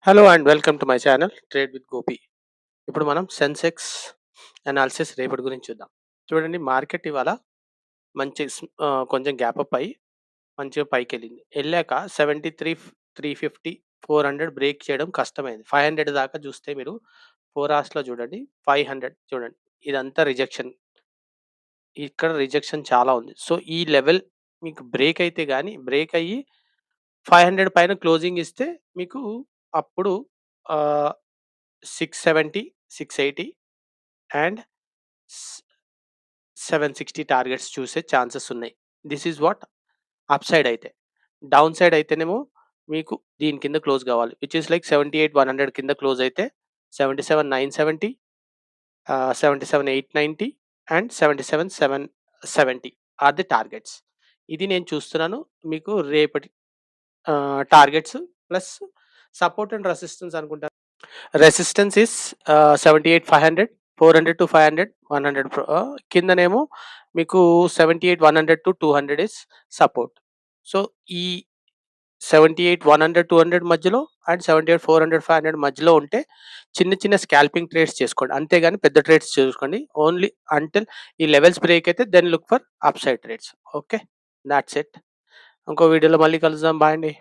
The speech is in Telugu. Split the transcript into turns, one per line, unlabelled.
Hello and welcome to my channel trade with Gopi. ఇప్పుడు మనం సెన్సెక్స్ అనాలిసిస్ రేపటి గురించి చూద్దాం. చూడండి, మార్కెట్ ఇవాళ కొంచెం గ్యాప్ అప్ అయ్యి మంచిగా పైకెళ్ళింది. వెళ్ళాక 73, 350, 400 బ్రేక్ చేయడం కష్టమైంది. 500 దాకా చూస్తే మీరు 4 అవర్స్‌లో చూడండి, 500 చూడండి, ఇదంతా రిజెక్షన్. ఇక్కడ రిజెక్షన్ చాలా ఉంది. సో, ఈ లెవెల్ మీకు బ్రేక్ అయ్యి 500 పైన క్లోజింగ్ ఇస్తే మీకు అప్పుడు ఆహ్ 670, 680 అండ్ 760 టార్గెట్స్ చూసే ఛాన్సెస్ ఉన్నాయి. This is what up side అయితే. డౌన్ సైడ్ అయితేనేమో మీకు దీని కింద క్లోజ్ కావాలి. విచ్ ఈస్ లైక్ 78,100 కింద క్లోజ్ అయితే 77,970, 77,890 అండ్ 77,770 ఆర్ ది టార్గెట్స్. ఇది నేను చూస్తున్నాను. మీకు రేపటి targets plus support and resistance అనుకుంటా. రెసిస్టెన్స్ ఇస్ 78,500, 400-500, 100 కిందనేమో మీకు 78,100-200 ఇస్ సపోర్ట్. సో, ఈ 78,100-200 మధ్యలో అండ్ 78,400-500 మధ్యలో ఉంటే చిన్న చిన్న స్కాల్పింగ్ ట్రేడ్స్ చేసుకోండి. అంతేగాని పెద్ద ట్రేడ్స్ చేసుకోండి. ఓన్లీ అంటిల్ ఈ లెవెల్స్ బ్రేక్ అయితే then look for upside trades. Okay, that's it. ఇంకో వీడియోలో మళ్ళీ కలుద్దాం. బాయ్ అండి.